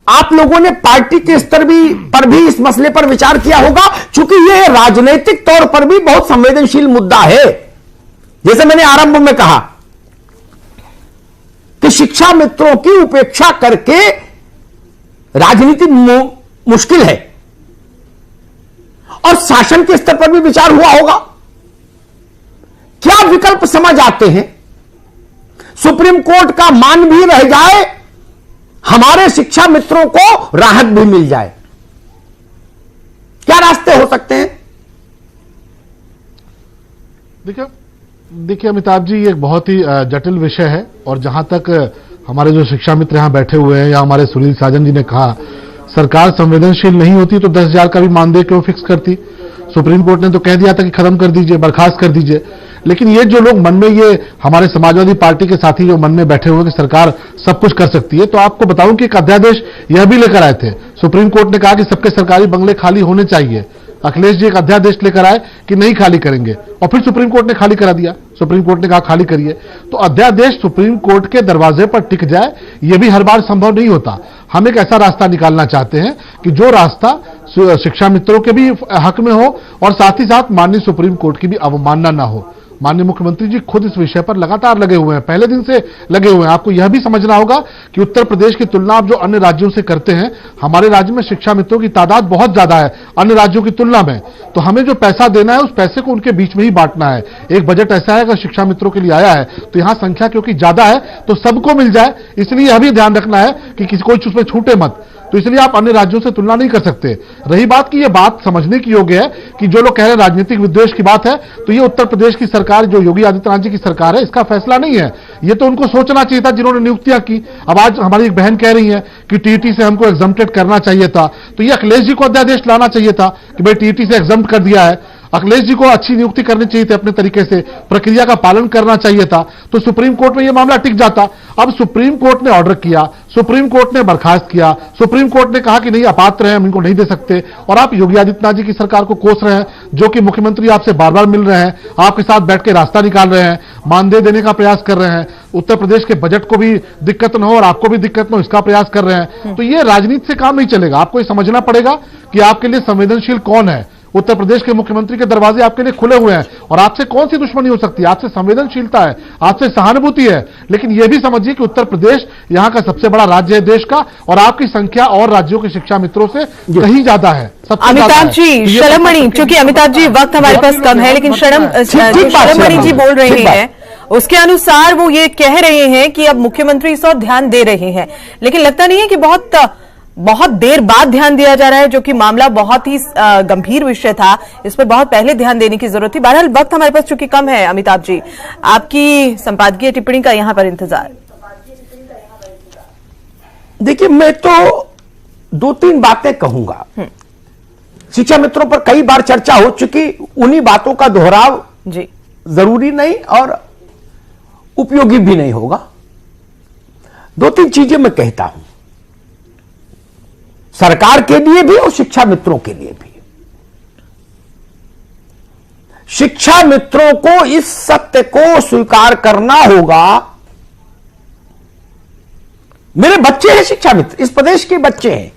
आप लोगों ने पार्टी के स्तर पर भी इस मसले पर विचार किया होगा, क्योंकि यह राजनीतिक तौर पर भी बहुत संवेदनशील मुद्दा है। जैसे मैंने आरंभ में कहा कि शिक्षा मित्रों की उपेक्षा करके राजनीति मुश्किल है, और शासन के स्तर पर भी विचार हुआ होगा। क्या विकल्प समझ आते हैं? सुप्रीम कोर्ट का मान भी रह जाए, हमारे शिक्षा मित्रों को राहत भी मिल जाए, क्या रास्ते हो सकते हैं? देखिए अमिताभ जी, ये एक बहुत ही जटिल विषय है, और जहां तक हमारे जो शिक्षा मित्र यहां बैठे हुए हैं या हमारे सुनील साजन जी ने कहा, सरकार संवेदनशील नहीं होती तो 10,000 का भी मानदेय क्यों फिक्स करती? सुप्रीम कोर्ट ने तो कह दिया था कि खत्म कर दीजिए, बर्खास्त कर दीजिए। लेकिन ये जो लोग मन में, ये हमारे समाजवादी पार्टी के साथी जो मन में बैठे हुए कि सरकार सब कुछ कर सकती है, तो आपको बताऊं कि एक अध्यादेश यह भी लेकर आए थे। सुप्रीम कोर्ट ने कहा कि सबके सरकारी बंगले खाली होने चाहिए। अखिलेश जी एक अध्यादेश लेकर आए कि नहीं खाली करेंगे, और फिर सुप्रीम कोर्ट ने खाली करा दिया। सुप्रीम कोर्ट ने कहा खाली करिए। तो अध्यादेश सुप्रीम कोर्ट के दरवाजे पर टिक जाए, यह भी हर बार संभव नहीं होता। हम एक ऐसा रास्ता निकालना चाहते हैं कि जो रास्ता शिक्षा मित्रों के भी हक में हो, और साथ ही साथ माननीय सुप्रीम कोर्ट की भी अवमानना ना हो। माननीय मुख्यमंत्री जी खुद इस विषय पर लगातार लगे हुए हैं, पहले दिन से लगे हुए हैं। आपको यह भी समझना होगा कि उत्तर प्रदेश की तुलना आप जो अन्य राज्यों से करते हैं, हमारे राज्य में शिक्षा मित्रों की तादाद बहुत ज्यादा है अन्य राज्यों की तुलना में। तो हमें जो पैसा देना है, उस पैसे को उनके बीच में ही बांटना है। एक बजट ऐसा है, अगर शिक्षा मित्रों के लिए आया है तो यहां संख्या क्योंकि ज्यादा है तो सबको मिल जाए, इसलिए यह भी ध्यान रखना है कि किसी कोई उसमें छूटे मत। तो इसलिए आप अन्य राज्यों से तुलना नहीं कर सकते। रही बात की, यह बात समझने की योग्य है कि जो लोग कह रहे हैं राजनीतिक विद्वेष की बात है, तो ये उत्तर प्रदेश की सरकार, जो योगी आदित्यनाथ जी की सरकार है, इसका फैसला नहीं है। ये तो उनको सोचना चाहिए था जिन्होंने नियुक्तियां की। अब आज हमारी एक बहन कह रही है कि टीईटी से हमको एग्जम्प्टेड करना चाहिए था, तो ये अखिलेश जी को अध्यादेश लाना चाहिए था कि भाई टीईटी से एग्जम्प्ट कर दिया है। अखिलेश जी को अच्छी नियुक्ति करनी चाहिए थी, अपने तरीके से प्रक्रिया का पालन करना चाहिए था, तो सुप्रीम कोर्ट में यह मामला टिक जाता। अब सुप्रीम कोर्ट ने ऑर्डर किया, सुप्रीम कोर्ट ने बर्खास्त किया, सुप्रीम कोर्ट ने कहा कि नहीं अपात्र हैं, हम इनको नहीं दे सकते, और आप योगी आदित्यनाथ जी की सरकार को कोस रहे हैं, जो कि मुख्यमंत्री आपसे बार बार मिल रहे हैं, आपके साथ बैठ के रास्ता निकाल रहे हैं, मानदेय देने का प्रयास कर रहे हैं, उत्तर प्रदेश के बजट को भी दिक्कत न हो और आपको भी दिक्कत न हो, इसका प्रयास कर रहे हैं। तो ये राजनीति से काम नहीं चलेगा। आपको ये समझना पड़ेगा कि आपके लिए संवेदनशील कौन है। उत्तर प्रदेश के मुख्यमंत्री के दरवाजे आपके लिए खुले हुए हैं, और आपसे कौन सी दुश्मनी हो सकती है? आपसे संवेदनशीलता है, आपसे सहानुभूति है। लेकिन यह भी समझिए कि उत्तर प्रदेश यहां का सबसे बड़ा राज्य है देश का, और आपकी संख्या और राज्यों के शिक्षा मित्रों से कहीं ज्यादा है। अमिताभ जी, शर्ममणि, चूंकि अमिताभ जी वक्त हमारे पास कम है, लेकिन शर्ममणि जी बोल रहे हैं उसके अनुसार वो ये कह रहे हैं कि अब मुख्यमंत्री इस और ध्यान दे रहे हैं, लेकिन लगता नहीं है कि बहुत देर बाद ध्यान दिया जा रहा है, जो कि मामला बहुत ही गंभीर विषय था, इस पर बहुत पहले ध्यान देने की जरूरत थी। बहरहाल वक्त हमारे पास चूंकि कम है, अमिताभ जी आपकी संपादकीय टिप्पणी का यहां पर इंतजार। देखिए, मैं तो 2-3 बातें कहूंगा। शिक्षा मित्रों पर कई बार चर्चा हो चुकी, उन्हीं बातों का दोहराव जी जरूरी नहीं और उपयोगी भी नहीं होगा। 2-3 चीजें मैं कहता हूं, सरकार के लिए भी और शिक्षा मित्रों के लिए भी। शिक्षा मित्रों को इस सत्य को स्वीकार करना होगा, मेरे बच्चे हैं शिक्षा मित्र, इस प्रदेश के बच्चे हैं,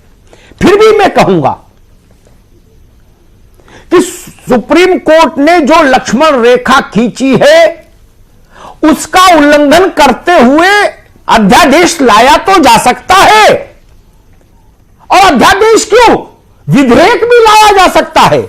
फिर भी मैं कहूंगा कि सुप्रीम कोर्ट ने जो लक्ष्मण रेखा खींची है, उसका उल्लंघन करते हुए अध्यादेश लाया तो जा सकता है, और अध्यादेश क्यों, विधेयक भी लाया जा सकता है।